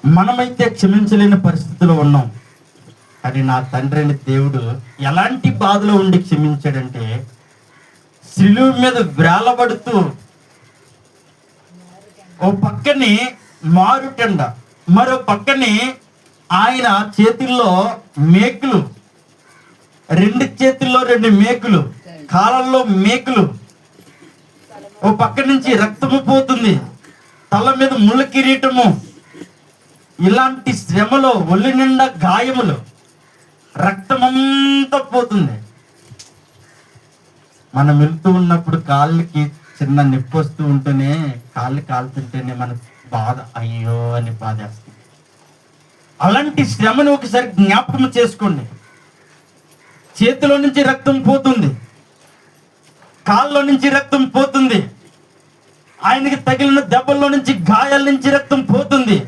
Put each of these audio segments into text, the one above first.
మనమైతే క్షమించలేని పరిస్థితిలో ఉన్నాం. కానీ నా తండ్రి అని దేవుడు ఎలాంటి బాధలో ఉండి క్షమించాడంటే, శిలువ మీద వేలబడుతూ ఓ పక్కని మారుటెండ, మరో పక్కని ఆయన చేతుల్లో మేకులు, రెండు చేతుల్లో రెండు మేకులు, కాళ్ళల్లో మేకులు, ఓ పక్క నుంచి రక్తము పోతుంది, తల మీద ముళ్ళ కిరీటము, ఇలాంటి శ్రమలో ఒళ్ళు నిండా గాయములు, రక్తమంతా పోతుంది. మనం వెళ్తూ ఉన్నప్పుడు కాళ్ళకి చిన్న నొప్పి వస్తూ ఉంటేనే, కాళ్ళు కాలుతుంటేనే మన బాధ అయ్యో అని బాధేస్తుంది. అలాంటి శ్రమను ఒకసారి జ్ఞాపకం చేసుకోండి. చేతిలో నుంచి రక్తం పోతుంది, కాళ్ళలో నుంచి రక్తం పోతుంది, ఆయనకి తగిలిన దెబ్బల్లో నుంచి గాయాల నుంచి రక్తం పోతుంది.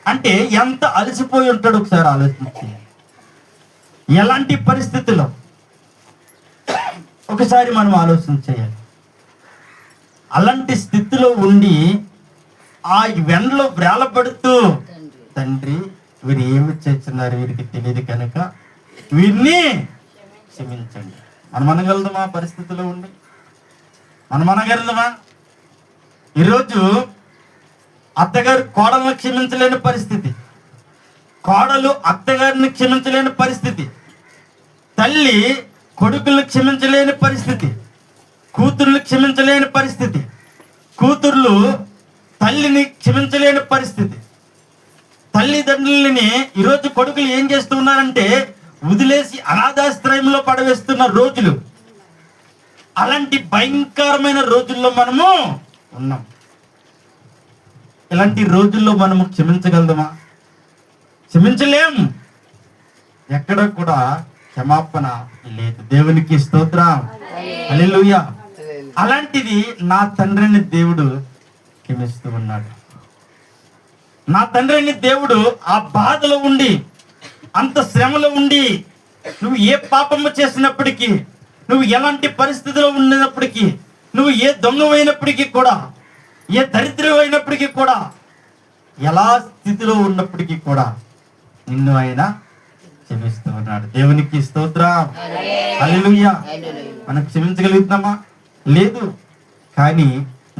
అంటే ఎంత అలసిపోయి ఉంటాడు ఒకసారి ఆలోచించి. ఎలాంటి పరిస్థితుల్లో ఒకసారి మనం ఆలోచన చేయాలి. అలాంటి స్థితిలో ఉండి ఆ వెండలో వేలపడుతూ, తండ్రి వీరు ఏమి చేస్తున్నారు, వీరికి తెలియదు కనుక వీరిని క్షమించండి. మనం అనగలదమా పరిస్థితిలో ఉండి? మనం అనగలదమా? ఈరోజు అత్తగారు కోడలను క్షమించలేని పరిస్థితి, కోడలు అత్తగారిని క్షమించలేని పరిస్థితి, తల్లి కొడుకులను క్షమించలేని పరిస్థితి, కూతుర్లు క్షమించలేని పరిస్థితి, కూతుర్లు తల్లిని క్షమించలేని పరిస్థితి, తల్లిదండ్రులని ఈరోజు కొడుకులు ఏం చేస్తూ ఉన్నారంటే వదిలేసి అనాథాశ్రయంలో పడవేస్తున్న రోజులు. అలాంటి భయంకరమైన రోజుల్లో మనము ఉన్నాం. ఇలాంటి రోజుల్లో మనము క్షమించగలదమా? క్షమించలేం. ఎక్కడ కూడా క్షమాపణ లేదు. దేవునికి స్తోత్రం, హల్లెలూయా. అలాంటిది నా తండ్రిని దేవుడు క్షమిస్తూ ఉన్నాడు. నా తండ్రిని దేవుడు ఆ బాధలో ఉండి, అంత శ్రమలో ఉండి, నువ్వు ఏ పాపము చేసినప్పటికీ, నువ్వు ఎలాంటి పరిస్థితిలో ఉన్నప్పటికీ, నువ్వు ఏ దొంగమైనప్పటికీ కూడా, ఏ దరిద్రం అయినప్పటికీ కూడా, ఎలా స్థితిలో ఉన్నప్పటికీ కూడా నిన్ను ఆయన క్షమిస్తూ ఉన్నాడు. దేవునికి స్తోత్రం, హల్లెలూయా. మనం క్షమించగలుగుతామా? లేదు. కానీ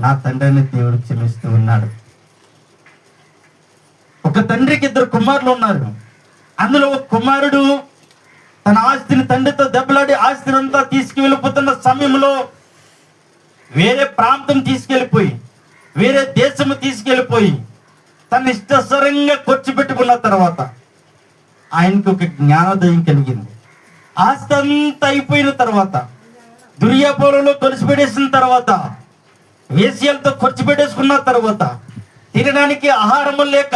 నా తండ్రిని దేవుడు క్షమిస్తూ ఉన్నాడు. ఒక తండ్రికి ఇద్దరు కుమారులు ఉన్నారు. అందులో ఒక కుమారుడు తన ఆస్తిని తండ్రితో దెబ్బలాడి ఆస్తిని అంతా తీసుకువెళ్ళిపోతున్న సమయంలో వేరే ప్రాంతం తీసుకెళ్ళిపోయి, వేరే దేశము తీసుకెళ్ళిపోయి తన ఇష్టసరంగా ఖర్చు పెట్టుకున్న తర్వాత ఆయనకు ఒక జ్ఞానోదయం కలిగింది. ఆస్తి అంతా అయిపోయిన తర్వాత, దుర్యాపారంలో ఖర్చు పెట్టేసిన తర్వాత, వేశ్యలతో ఖర్చు పెట్టేసుకున్న తర్వాత, తినడానికి ఆహారము లేక,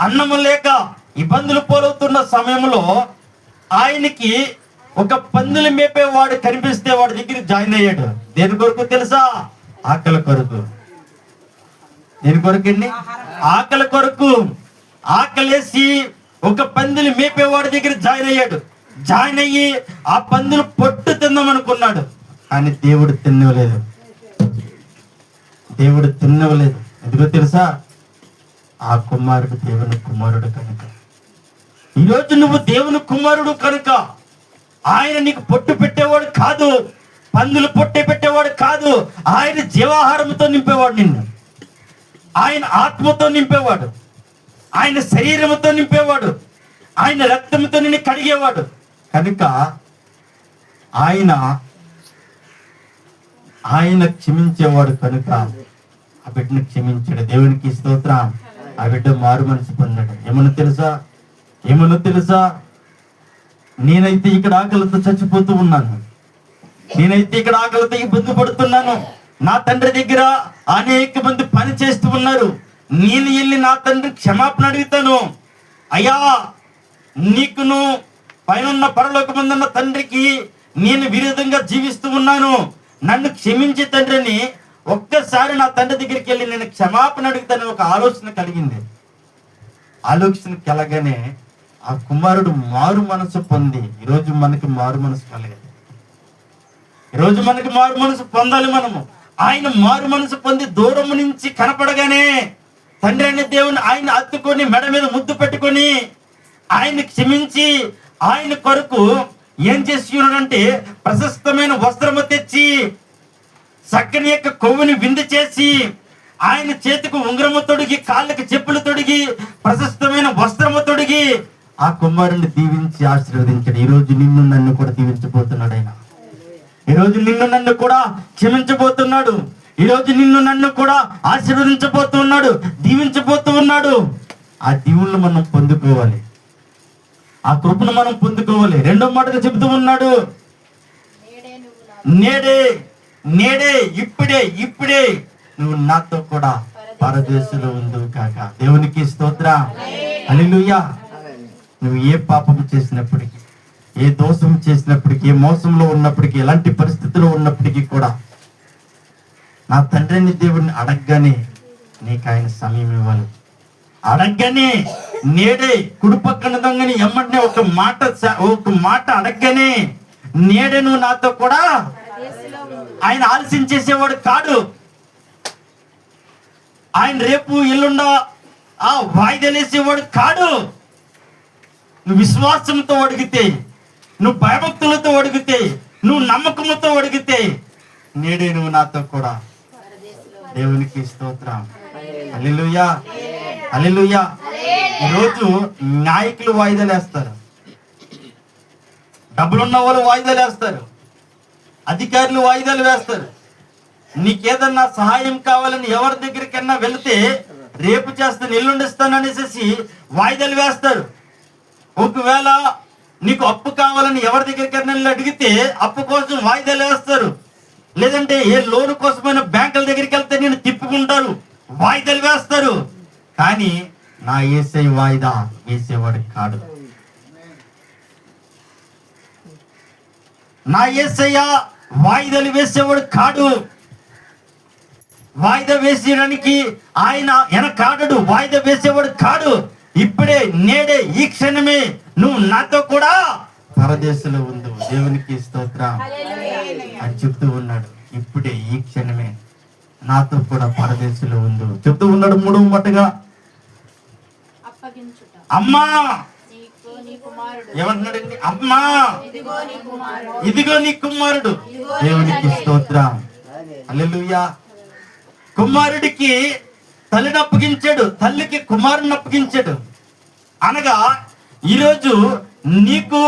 అన్నము లేక ఇబ్బందులు పోలవుతున్న సమయంలో ఆయనకి ఒక పందులు మేపేవాడు కనిపిస్తే వాడి దగ్గర జాయిన్ అయ్యాడు. దేని కొరకు తెలుసా? ఆకలి కొరకు. దేని కొరకండి? ఆకలి కొరకు. ఆకలేసి ఒక పందులు మేపేవాడి దగ్గర జాయిన్ అయ్యాడు. జాయిన్ అయ్యి ఆ పందులు పొట్టు తిందామనుకున్నాడు. కానీ దేవుడు తిన్నవలేదు. దేవుడు తిన్నవలేదు. ఎందుకో తెలుసా? ఆ కుమారుడు దేవుని కుమారుడు కనుక. ఈరోజు నువ్వు దేవుని కుమారుడు కనుక ఆయన నీకు పొట్టు పెట్టేవాడు కాదు, పందులు పొట్టే పెట్టేవాడు కాదు. ఆయన జీవాహారంతో నింపేవాడు నిన్ను. ఆయన ఆత్మతో నింపేవాడు, ఆయన శరీరంతో నింపేవాడు, ఆయన రక్తంతో నిన్ను కడిగేవాడు. కనుక ఆయన క్షమించేవాడు కనుక ఆ బిడ్డను క్షమించాడు. దేవునికి స్తోత్రం. ఆ బిడ్డ మారు మనసు పొందాడు. ఏమన్నా తెలుసా? నేనైతే ఇక్కడ ఆకలితో చచ్చిపోతూ ఉన్నాను, నేనైతే ఇక్కడ ఆకలితో ఇబ్బంది పడుతున్నాను. నా తండ్రి దగ్గర అనేక మంది పని చేస్తూ ఉన్నారు. నేను వెళ్ళి నా తండ్రి క్షమాపణ అడుగుతాను. అయ్యా, నీకును పైన పరలోకమందున్న తండ్రికి నేను విరోధంగా జీవిస్తూ ఉన్నాను, నన్ను క్షమించే తండ్రిని ఒక్కసారి నా తండ్రి దగ్గరికి వెళ్ళి నేను క్షమాపణ అడుగుతాను ఒక ఆలోచన కలిగింది. ఆలోచన కలగానే ఆ కుమారుడు మారు మనసు పొంది, ఈరోజు మనకి మారు మనసు కలగాలి. ఈరోజు మనకి మారు మనసు పొందాలి. మనము ఆయన మారు మనసు పొంది దూరం నుంచి కనపడగానే తండ్రి అనే దేవుని ఆయన హత్తుకొని మెడ మీద ముద్దు పెట్టుకొని ఆయన క్షమించి ఆయన కొరకు ఏం చేసి ఉన్నాడంటే ప్రశస్తమైన వస్త్రము తెచ్చి చక్కని యొక్క కొవ్వుని విందు చేసి ఆయన చేతికి ఉంగరము తొడిగి కాళ్ళకి చెప్పులు తొడిగి ప్రశస్తమైన వస్త్రము తొడిగి ఆ కుమారుని దీవించి ఆశీర్వదించాడు. ఈరోజు నిన్ను నన్ను కూడా దీవించబోతున్నాడు ఆయన. ఈరోజు నిన్ను నన్ను కూడా క్షమించబోతున్నాడు. ఈరోజు నిన్ను నన్ను కూడా ఆశీర్వదించబోతున్నాడు, దీవించబోతూ ఉన్నాడు. ఆ దీవులను మనం పొందుకోవాలి, ఆ కృపను మనం పొందుకోవాలి. రెండో మాటగా చెబుతూ ఉన్నాడు, నేడే నేడే ఇప్పుడే ఇప్పుడే నువ్వు నాతో కూడా పరదేశంలో ఉండు కాక. దేవునికి స్తోత్రం, హల్లెలూయా. నువ్వు ఏ పాపం చేసినప్పటికీ, ఏ దోషం చేసినప్పటికీ, ఏ మోసంలో ఉన్నప్పటికీ, ఎలాంటి పరిస్థితుల్లో ఉన్నప్పటికీ కూడా నా తండ్రిని దేవుడిని అడగగానే నీకు ఆయన సమయం ఇవ్వాలి. అడగగానే నేడే కుడి పక్కన దొంగని ఎమ్మటనే ఒక మాట అడగగానే నేడే నువ్వు నాతో కూడా. ఆయన ఆలస్యం చేసేవాడు కాడు. ఆయన రేపు ఎల్లుండ వాయిదాలేసేవాడు కాడు. నువ్వు విశ్వాసంతో అడిగితే, నువ్వు భయభక్తులతో అడిగితే, నువ్వు నమ్మకంతో అడిగితే నేడే నువ్వు నాతో కూడా. దేవునికి స్తోత్రం, హల్లెలూయా, హల్లెలూయా. ఈరోజు నాయకులు వాయిదాలు వేస్తారు, డబ్బులున్న వాళ్ళు వాయిదాలు వేస్తారు, అధికారులు వాయిదాలు వేస్తారు. నీకేదన్నా సహాయం కావాలని ఎవరి దగ్గరికన్నా వెళితే రేపు చేస్తాను ఎల్లుండిస్తాను అనేసి వాయిదాలు వేస్తారు. ఒకవేళ నీకు అప్పు కావాలని ఎవరి దగ్గరికన్నా అడిగితే అప్పు కోసం వాయిదాలు వేస్తారు. లేదంటే ఏ లోను కోసమైనా బ్యాంకుల దగ్గరికి వెళ్తే నేను తిప్పుకుంటారు, వాయిదాలు వేస్తారు. కానీ నా యేసై వాయిదా వేసేవాడు కాడు. నా యేసయ్య వాయిదాలు వేసేవాడు కాడు. వాయిదా వేసేయడానికి ఆయన వెనకాడడు, వాయిదా వేసేవాడు కాడు. ఇప్పుడే నేడే ఈ క్షణమే నువ్వు నాతో కూడా పరదేశంలో ఉండు. దేవునికి స్తోత్రం అని చెప్తూ ఉన్నాడు. ఇప్పుడే ఈ క్షణమే నాతో కూడా పరదేశంలో ఉండు చెప్తూ ఉన్నాడు. మూడవ మట్టుగా అమ్మా ఏమంటున్నాడండి? అమ్మా ఇదిగో నీ కుమారుడు. దేవునికి స్తోత్రం, హల్లెలూయా. కుమారుడికి తల్లిని అప్పగించాడు, తల్లికి కుమారుని అప్పగించాడు. అనగా ఈరోజు నీకు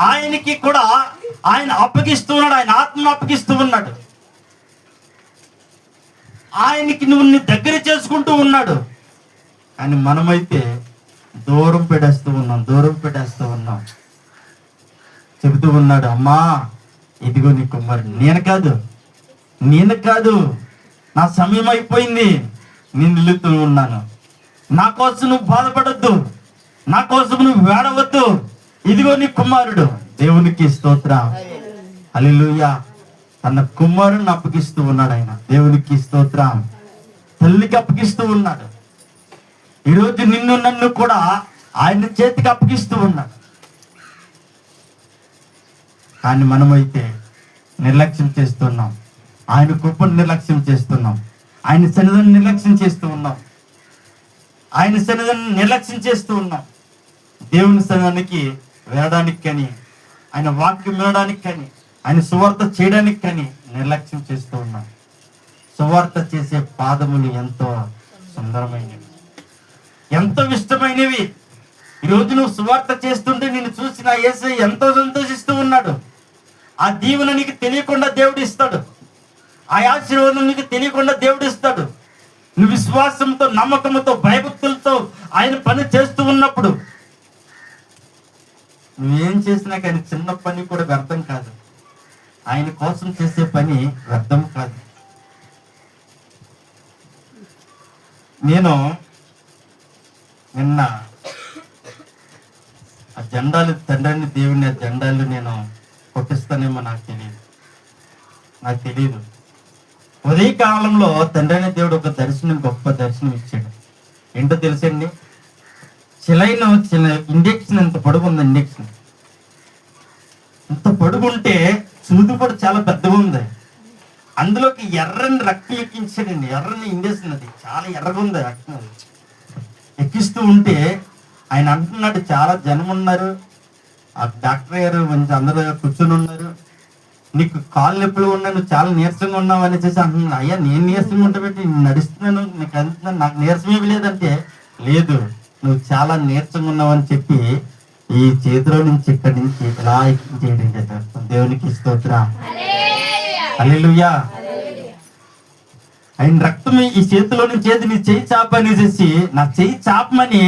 ఆయనకి కూడా ఆయన అప్పగిస్తూ ఉన్నాడు, ఆయన ఆత్మను అప్పగిస్తూ ఉన్నాడు. ఆయనకి నువ్వు నీ దగ్గర చేసుకుంటూ ఉన్నాడు. కానీ మనమైతే దూరం పెట్టేస్తూ ఉన్నాం. చెబుతూ ఉన్నాడు, అమ్మా ఇదిగో నీ కుమారుడు. నేను కాదు, నా సమయం అయిపోయింది, నేను నిలుతూ ఉన్నాను. నా కోసం నువ్వు బాధపడద్దు, నా కోసం నువ్వు వేడవద్దు. ఇదిగో నీ కుమారుడు. దేవునికి స్తోత్రం, హల్లెలూయా. తన కుమారుడిని అప్పగిస్తూ ఉన్నాడు ఆయన. దేవునికి స్తోత్రం. తల్లికి అప్పగిస్తూ ఉన్నాడు. ఈరోజు నిన్ను నన్ను కూడా ఆయన చేతికి అప్పగిస్తూ ఉన్నాడు. కానీ మనమైతే నిర్లక్ష్యం చేస్తున్నాం, ఆయన కృపను నిర్లక్ష్యం చేస్తున్నాం, ఆయన సన్నిధిని నిర్లక్ష్యం చేస్తూ ఉన్నాం, ఆయన సన్నిధిని నిర్లక్ష్యం చేస్తూ ఉన్నాం. దేవుని సన్నిధానికి వెళ్ళడానికి కానీ, ఆయన వాక్యం వినడానికి కానీ, ఆయన సువార్త చేయడానికి కానీ నిర్లక్ష్యం చేస్తూ ఉన్నాం. సువార్త చేసే పాదములు ఎంతో సుందరమైనవి, ఎంతో ఇష్టమైనవి. ఈరోజు నువ్వు సువార్త చేస్తుంటే నిన్ను చూసి నా యేసయ్య ఎంతో సంతోషిస్తూ ఉన్నాడు. ఆ దీవెన నీకు తెలియకుండా దేవుడు ఇస్తాడు, ఆ ఆశీర్వాదం నీకు తెలియకుండా దేవుడు ఇస్తాడు. నువ్వు విశ్వాసంతో, నమ్మకంతో, భయభక్తులతో ఆయన పని చేస్తూ ఉన్నప్పుడు నువ్వేం చేసినా కానీ చిన్న పని కూడా వ్యర్థం కాదు. ఆయన కోసం చేసే పని వ్యర్థం కాదు. నేను నిన్న ఆ జెండాలు, తండ్రిని దేవుని ఆ జెండాలు నేను కొట్టిస్తానేమో నాకు తెలియదు. ఉదయకాలంలో తండ్రిని దేవుడు ఒక గొప్ప దర్శనం ఇచ్చాడు. ఏంటో తెలుసండి? చిన్న ఇంజెక్షన్ ఎంత పొడుగు ఉంది. ఇంజెక్షన్ ఇంత పొడుగుంటే సూది కూడా చాలా పెద్దగా ఉంది. అందులోకి ఎర్రని రక్తం ఎక్కించాడండి. ఎర్రని ఇంజెక్షన్, అది చాలా ఎర్రగా ఉంది రక్తం. అది ఎక్కిస్తూ ఉంటే ఆయన అంటున్నాడు, చాలా జనం ఉన్నారు, ఆ డాక్టర్ గారు మంచి అందరూ కూర్చొని ఉన్నారు, నీకు కాళ్ళు నొప్పులు ఉన్నాయి, నువ్వు చాలా నీరసంగా ఉన్నావు అనేసి అంటున్నాడు. అయ్యా నేను నీరసంగా ఉంటే నేను నడుస్తున్నాను, నీకు అంటున్నాను, నాకు నీరసం ఏమి లేదంటే, లేదు నువ్వు చాలా నీరసంగా ఉన్నావు అని చెప్పి ఈ చేతిలో నుంచి ఇక్కడి నుంచి ఇలా ఎక్కించేయడం చేస్తారు. దేవునికి స్తోత్రం, హల్లెలూయా. ఆయన రక్తం ఈ చేతిలో నుంచి ఏది నీ చెయ్యి చాపనేసి నా చెయ్యి చాపమని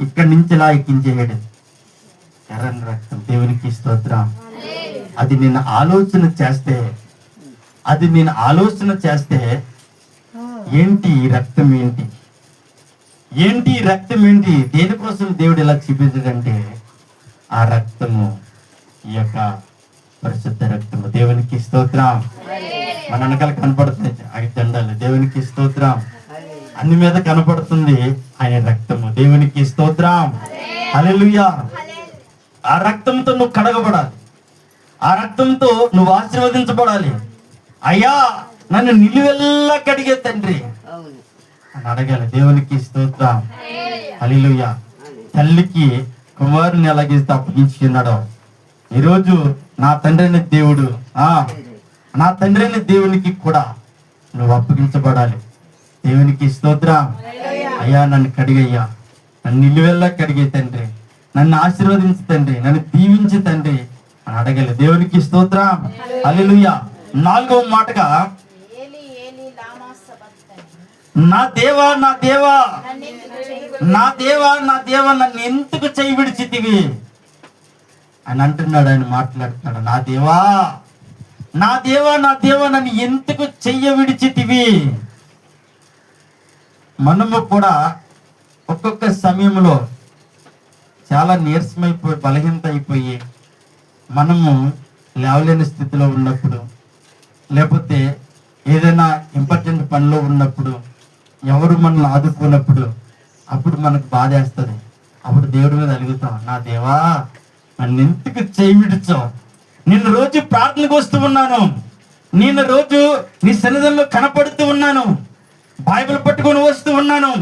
ఇక్కడి నుంచి ఇలా ఎక్కించేయడం. ఎర్రని రక్తం, దేవునికి స్తోత్రం. అది నేను ఆలోచన చేస్తే ఏంటి ఈ రక్తం ఏంటి ఈ రక్తం ఏంటి, దేనికోసం దేవుడు ఇలా చూపించడంటే ఆ రక్తము ఈ యొక్క పరిశుద్ధ రక్తము. దేవునికి స్తోత్రం. మన వెనకాల కనపడుతుంది అవి దండాలు, దేవునికి స్తోత్రం. అన్ని మీద కనపడుతుంది ఆయన రక్తము, దేవునికి స్తోత్రం, హల్లెలూయా. ఆ రక్తంతో నువ్వు కడగబడాలి, ఆ రక్తంతో నువ్వు ఆశీర్వదించబడాలి. అయ్యా నన్ను నిలువెల్లా కడిగే తండ్రి అని అడగాలి. దేవునికి స్తోత్రం, హల్లెలూయా. తల్లికి కుమారుని ఎలాగైతే అప్పగించుకున్నాడో, ఈరోజు నా తండ్రి అయిన దేవుడు, నా తండ్రి అయిన దేవునికి కూడా నువ్వు అప్పగించబడాలి. దేవునికి స్తోత్రం. అయ్యా నన్ను కడిగయ్యా, నన్ను నిలువెల్లా కడిగే తండ్రి, నన్ను ఆశీర్వదించు తండ్రి, నన్ను దీవించు తండ్రి అని అడగాలి. దేవునికి స్తోత్రం, హల్లెలూయా. 4వ మాటగా, నా దేవా నా దేవా నా దేవా నా దేవా నన్ను ఎందుకు చేయి విడిచితివి అని అంటున్నాడు. ఆయన మాట్లాడుతున్నాడు, నా దేవా నా దేవా నా దేవా నన్ను ఎందుకు చెయ్య విడిచితివి. మనము కూడా ఒక్కొక్క సమయంలో చాలా నీరసమైపోయి బలహీనత అయిపోయి మనము లేవలేని స్థితిలో ఉన్నప్పుడు, లేకపోతే ఏదైనా ఇంపార్టెంట్ పనిలో ఉన్నప్పుడు, ఎవరు మనల్ని ఆదుకున్నప్పుడు, అప్పుడు మనకు బాధ వేస్తుంది. అప్పుడు దేవుడి మీద అడుగుతాం, నా దేవా నన్ను ఎందుకు చేయి విడిచావు. నేను రోజు ప్రార్థనకు వస్తూ ఉన్నాను, నేను రోజు నీ సన్నిధిలో కనపడుతూ ఉన్నాను, బైబిల్ పట్టుకొని వస్తూ ఉన్నాను,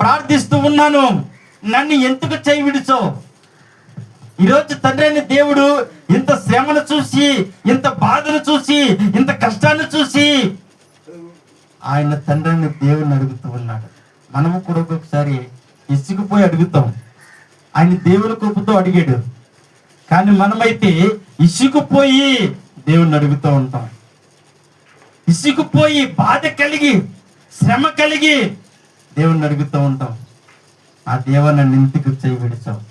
ప్రార్థిస్తూ ఉన్నాను, నన్ను ఎందుకు చేయి విడిచావు. ఈరోజు తండ్రి అయిన దేవుడు ఇంత శ్రమను చూసి, ఇంత బాధను చూసి, ఇంత కష్టాన్ని చూసి ఆయన తండ్రి అయిన దేవుడిని అడుగుతూ ఉన్నాడు. మనము కూడా ఒక్కొక్కసారి ఇసుకుపోయి అడుగుతాం. ఆయన దేవుని కృపతో అడిగాడు, కానీ మనమైతే ఇసుకుపోయి దేవుణ్ణి అడుగుతూ ఉంటాం. ఇసుకుపోయి బాధ కలిగి, శ్రమ కలిగి దేవుణ్ణి అడుగుతూ ఉంటాం. ఆ దేవా నన్ను ఎందుకు చేయి విడిచావు,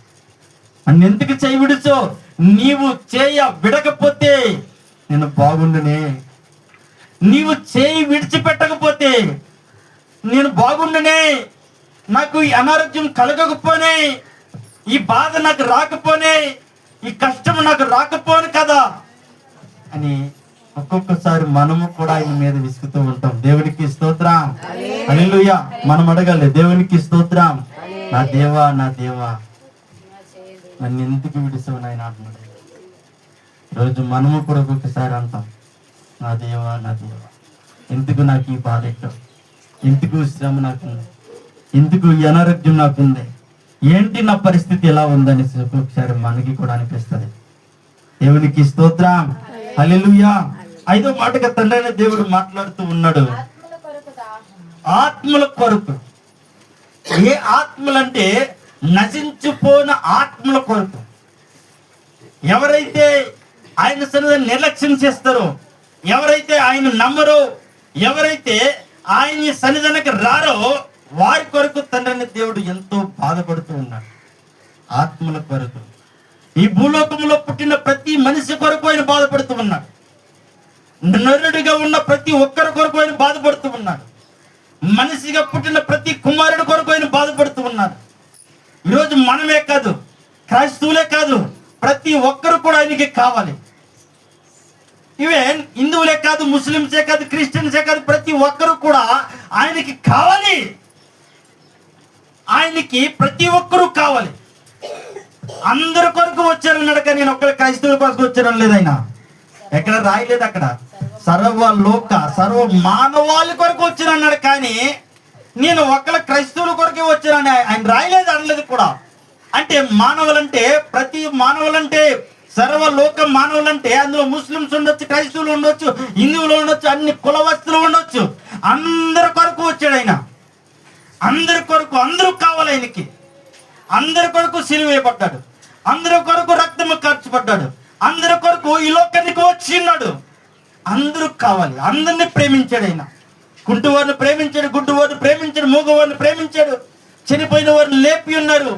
నన్ను ఎందుకు చేయి విడిచావు, నీవు చేయ విడకపోతే నేను బాగుండునే, నీవు చేయి విడిచిపెట్టకపోతే నేను బాగుండునే, నాకు ఈ అనారోగ్యం కలగకపోనే, ఈ బాధ నాకు రాకపోనే, ఈ కష్టం నాకు రాకపోను కదా అని ఒక్కొక్కసారి మనము కూడా ఆయన మీద విసుగుతూ ఉంటాం. దేవునికి స్తోత్రం, హల్లెలూయా. మనం అడగాలి, దేవునికి స్తోత్రం, నా దేవా నా దేవా నన్ను ఎందుకు విడిసావు నాయన అంటున్నాడు. ఈరోజు మనము కూడా ఒక్కొక్కసారి అంటాం, నా దేవా నా దేవా ఎందుకు నాకు ఈ బాధ ఎక్కవు, ఎందుకు శ్రమ నాకుంది, ఎందుకు ఈ అనారోగ్యం నాకుంది, ఏంటి నా పరిస్థితి ఎలా ఉందని ఒక్కొక్కసారి మనకి కూడా అనిపిస్తుంది. దేవునికి స్తోత్రం, హల్లెలూయా. 5వ మాటగా తండ్రి అయిన దేవుడు మాట్లాడుతూ ఉన్నాడు, ఆత్మల కొరకు. ఏ ఆత్మలంటే నశించిపోయిన ఆత్మల కొరకు. ఎవరైతే ఆయన సన్నిధిని నిర్లక్ష్యం చేస్తారో, ఎవరైతే ఆయన నమ్మరో, ఎవరైతే ఆయన సన్నిధానికి రారో, వారి కొరకు తండ్రిని దేవుడు ఎంతో బాధపడుతూ ఉన్నాడు. ఆత్మల కొరకు. ఈ భూలోకంలో పుట్టిన ప్రతి మనిషి కొరకు ఆయన బాధపడుతూ ఉన్నాడు. నరుడిగా ఉన్న ప్రతి ఒక్కరి కొరకు ఆయన బాధపడుతూ ఉన్నాడు. మనిషిగా పుట్టిన ప్రతి కుమారుడి కొరకు ఆయన బాధపడుతూ ఉన్నాడు. ఈరోజు మనమే కాదు, క్రైస్తవులే కాదు, ప్రతి ఒక్కరు కూడా ఆయనకి కావాలి. ఈవెన్ హిందువులే కాదు, ముస్లింసే కాదు, క్రిస్టియన్సే కాదు, ప్రతి ఒక్కరు కూడా ఆయనకి కావాలి. ఆయనకి ప్రతి ఒక్కరూ కావాలి. అందరి కొరకు వచ్చారన్నాడు, కానీ నేను ఒక్కరి క్రైస్తవుల కొరకు వచ్చారని లేదు. ఆయన ఎక్కడ రాయలేదు, అక్కడ సర్వ లోక సర్వ మానవాళి కొరకు వచ్చారన్నాడు. కానీ నేను ఒక్కల క్రైస్తవుల కొరకే వచ్చానని ఆయన రాయలేదు, అనలేదు కూడా. అంటే మానవులంటే, ప్రతి మానవులంటే, సర్వలోక మానవులంటే అందులో ముస్లిమ్స్ ఉండొచ్చు, క్రైస్తవులు ఉండొచ్చు, హిందువులు ఉండొచ్చు, అన్ని కులవస్తులు ఉండొచ్చు. అందరి కొరకు వచ్చాడు ఆయన. అందరి కొరకు, అందరూ కావాలి ఆయనకి. అందరి కొరకు సిలువ వేయబడ్డాడు, అందరి కొరకు రక్తము ఖర్చుపడ్డాడు, అందరి కొరకు ఈ లోకానికి వచ్చి ఉన్నాడు. అందరూ కావాలి, అందరినీ ప్రేమించాడు ఆయన. కుంటివారిని ప్రేమించాడు, గుడ్డివారిని ప్రేమించాడు, మూగవారిని ప్రేమించాడు, చనిపోయిన వారిని లేపి ఉన్నారు.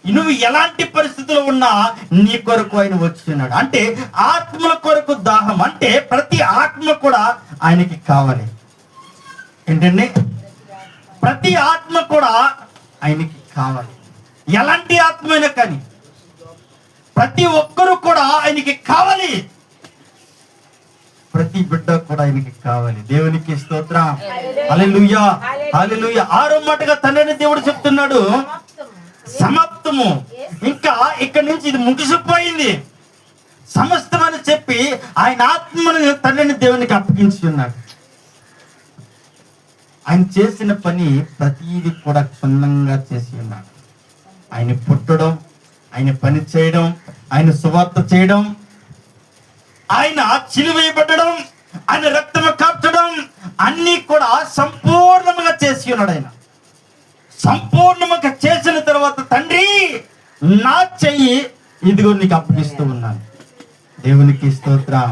నువ్వు ఎలాంటి పరిస్థితుల్లో ఉన్నా నీ కొరకు ఆయన వచ్చినాడు. అంటే ఆత్మల కొరకు దాహం, అంటే ప్రతి ఆత్మ కూడా ఆయనకి కావాలి. ఏంటండి? ప్రతి ఆత్మ కూడా ఆయనకి కావాలి. ఎలాంటి ఆత్మ అయినా కానీ ప్రతి ఒక్కరు కూడా ఆయనకి కావాలి. ప్రతి బిడ్డ కూడా ఆయనకి కావాలి. దేవునికి స్తోత్రం. హల్లెలూయా, హల్లెలూయా. ఆరో మాటగా తండ్రిని దేవుడు చెప్తున్నాడు, సమాప్తము. ఇంకా ఇక్కడి నుంచి ఇది ముగిసిపోయింది, సమస్తం అని చెప్పి ఆయన ఆత్మను తండ్రిని దేవునికి అప్పగించున్నాడు. ఆయన చేసిన పని ప్రతిదీ కూడా క్షుణ్ణంగా చేసి ఉన్నాడు. ఆయన పుట్టడం, ఆయన పని చేయడం, ఆయన సువార్త చేయడం, ఆయన చిలువేయబడడం, ఆయన రక్తము కార్చడం, అన్నీ కూడా సంపూర్ణంగా చేసి ఉన్నాడు. ఆయన సంపూర్ణంగా చేసిన తర్వాత, తండ్రి నా చెయ్యి ఇదిగో నీకు అప్పగిస్తూ ఉన్నాను. దేవునికి స్తోత్రం.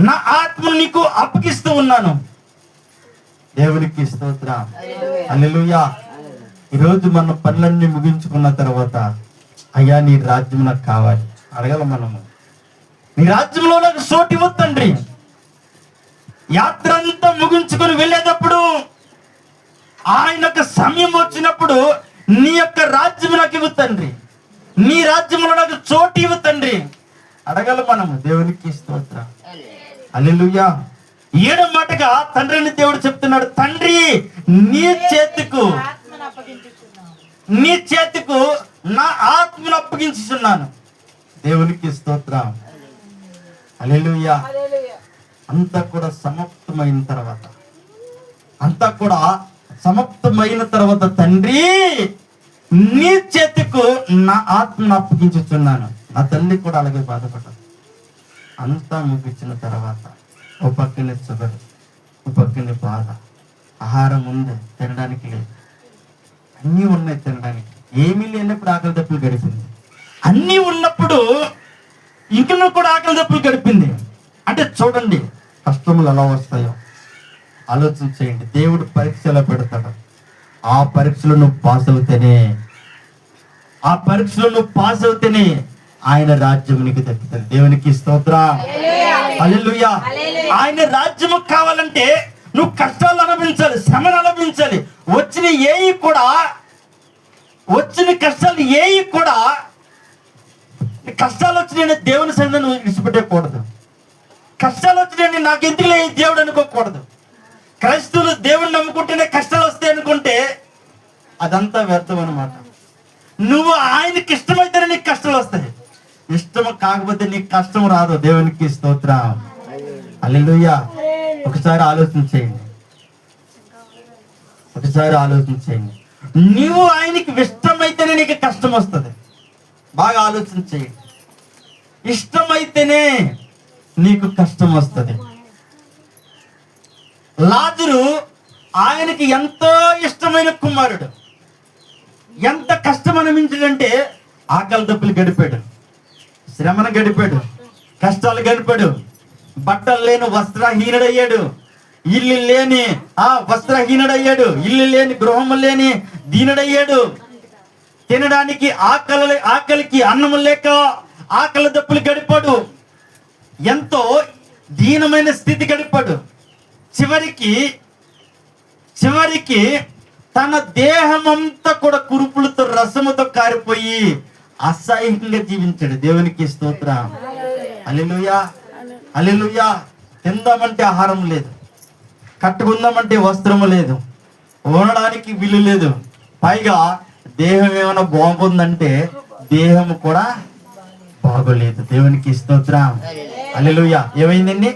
నా ఆత్మను నీకు అప్పగిస్తూ ఉన్నాను. దేవునికి స్తోత్రం. హల్లెలూయా. ఈరోజు మన పనులన్నీ ముగించుకున్న తర్వాత, అయ్యా నీ రాజ్యం నాకు కావాలి అడగల మనము. నీ రాజ్యంలో నాకు చోటు ఇవ్వు తండ్రి. యాత్ర అంతా ముగించుకొని వెళ్ళేటప్పుడు, ఆయనకు సమయం వచ్చినప్పుడు, నీ యొక్క రాజ్యం నాకు ఇవ్వు తండ్రి, నీ రాజ్యంలో నాకు చోటు ఇవ్వు తండ్రి అడగల మనము. దేవునికి స్తోత్రం. హల్లెలూయా. ఏడో మాటగా తండ్రిని దేవుడు చెప్తున్నాడు, తండ్రి నీ చేతికు నా ఆత్మను అప్పగించుచున్నాను. దేవునికి స్తోత్రం. హల్లెలూయా. అంతా కూడా సమాప్తమైన తర్వాత, తండ్రి నీ చేతికు నా ఆత్మను అప్పగించుచున్నాను. నా తల్లి కూడా అలాగే బాధపడ్డాను. అంతా ముగించిన తర్వాత ఓ పక్కనే షుగర్, ఓ పక్కనే బాధ, ఆహారం ఉంది, తినడానికి లేదు, అన్నీ ఉన్నాయి తినడానికి, ఏమీ లేనప్పుడు ఆకలి దప్పులు గడిపింది. అన్నీ ఉన్నప్పుడు ఇంకనూ కూడా ఆకలి దప్పులు గడిపింది. అంటే చూడండి కష్టములు ఎలా వస్తాయో ఆలోచన చేయండి. దేవుడు పరీక్ష ఎలా పెడతాడు, ఆ పరీక్షలో నువ్వు పాస్ అవుతేనే ఆయన రాజ్యం నీకు దక్కుతుంది. దేవునికి స్తోత్రం. హల్లెలూయా. ఆయన రాజ్యము కావాలంటే నువ్వు కష్టాలు అనుభవించాలి, శ్రమను అనుభవించాలి. వచ్చిన కష్టాలు వచ్చినాయని దేవుని సన్నిధిని నువ్వు విడిచిపెట్టకూడదు. కష్టాలు వచ్చినాయని నాకు ఎందుకు లేదు దేవుడు అనుకోకూడదు. క్రైస్తవులు దేవుడిని నమ్ముకుంటేనే కష్టాలు వస్తాయి అనుకుంటే అదంతా వ్యర్థం అనమాట. నువ్వు ఆయనకి ఇష్టమైతేనే నీకు కష్టాలు వస్తాయి, ఇష్టం కాకపోతే నీకు కష్టం రాదు. దేవునికి స్తోత్రం. హల్లెలూయా. ఒకసారి ఆలోచన చేయండి. నువ్వు ఆయనకి ఇష్టమైతేనే నీకు కష్టం వస్తుంది. బాగా ఆలోచన చేయండి. ఇష్టమైతేనే నీకు కష్టం వస్తుంది. లాజరు ఆయనకి ఎంతో ఇష్టమైన కుమారుడు. ఎంత కష్టం అనిపించాడంటే ఆకలి దప్పులు గడిపాడు, శ్రమను గడిపాడు, కష్టాలు గడిపాడు, బట్టలు లేని వస్త్రహీనుడయ్యాడు, ఇల్లు లేని వస్త్రహీనుడయ్యాడు, ఇల్లు లేని గృహము లేని దీనుడయ్యాడు, తినడానికి ఆకలికి అన్నము లేక ఆకలి దప్పులు గడిపాడు, ఎంతో దీనమైన స్థితి గడిపాడు. చివరికి తన దేహమంతా కూడా కురుపులతో రసముతో కారిపోయి అసహ్యంగా జీవించాడు. దేవునికి స్తోత్రం. హల్లెలూయా, హల్లెలూయా. తిందామంటే ఆహారం లేదు, కట్టుకుందామంటే వస్త్రము లేదు, ఉండడానికి వీలు లేదు. పైగా దేహం ఏమైనా బాగుందంటే దేహము కూడా బాగోలేదు. దేవునికి స్తోత్రం. హల్లెలూయా. ఏమైందండి?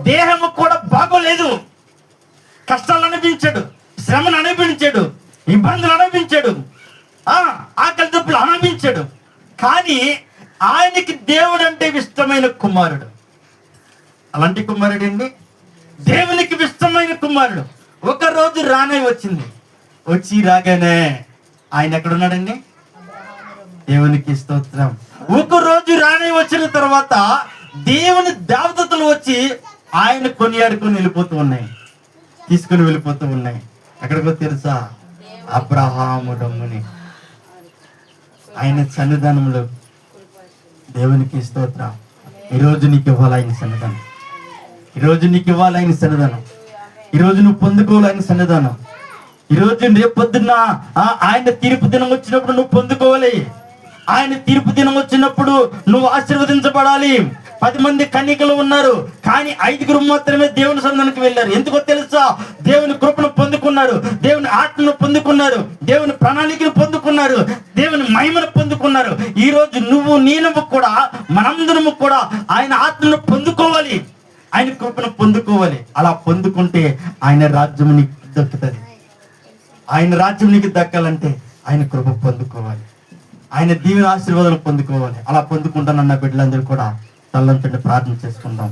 దేహము కూడా బాగోలేదు. కష్టాలు అనిపించాడు, శ్రమను అనుభవించాడు, ఇబ్బందులు అనుభవించాడు, ఆకలి దప్పులు అనుభవించాడు. కానీ ఆయనకి దేవుడు అంటే ఇష్టమైన కుమారుడు. అలాంటి కుమారుడు అండి, దేవునికి ఇష్టమైన కుమారుడు. ఒక రోజు రానే వచ్చింది. వచ్చి రాగానే ఆయన ఎక్కడున్నాడండి? దేవునికి స్తోత్రం. ఒక రోజు రానే వచ్చిన తర్వాత దేవుని దేవదూతలు వచ్చి ఆయన కొనియాడుకొని వెళ్ళిపోతూ ఉన్నాయి, తీసుకుని వెళ్ళిపోతూ ఉన్నాయి. ఎక్కడికో తెలుసా? అబ్రహాము డొమ్ముని ఆయన సన్నిధానంలో. దేవునికి స్తోత్రం. ఈరోజు నీకు ఇవ్వాలి ఆయన సన్నిధానం. ఈరోజు నీకు ఇవ్వాలి ఆయన సన్నిధానం. ఈరోజు నువ్వు పొందుకోవాలి ఆయన సన్నిధానం. ఈరోజు రేపొద్దున్న ఆయన తీర్పు దినం వచ్చినప్పుడు నువ్వు పొందుకోవాలి. ఆయన తీర్పు దినం వచ్చినప్పుడు నువ్వు ఆశీర్వదించబడాలి. 10 మంది కన్యకలు ఉన్నారు, కానీ 5 మాత్రమే దేవుని సన్నిధానానికి వెళ్ళారు. ఎందుకో తెలుసా? దేవుని కృపను పొందుకున్నారు, దేవుని ఆత్మను పొందుకున్నారు, దేవుని ప్రణాళికను పొందుకున్నారు, దేవుని మహిమను పొందుకున్నారు. ఈ రోజు నువ్వు నేను కూడా, మనందరము కూడా ఆయన ఆత్మను పొందుకోవాలి, ఆయన కృపను పొందుకోవాలి. అలా పొందుకుంటే ఆయన రాజ్యం నీకు దక్కుతుంది. ఆయన రాజ్యం నీకు దక్కాలంటే ఆయన కృప పొందుకోవాలి, ఆయన దీవెన ఆశీర్వాదాలు పొందుకోవాలి. అలా పొందుకుంటానన్న బిడ్డలందరూ కూడా తల్లంతండి ప్రార్థన చేసుకుందాం.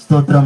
స్తోత్రం.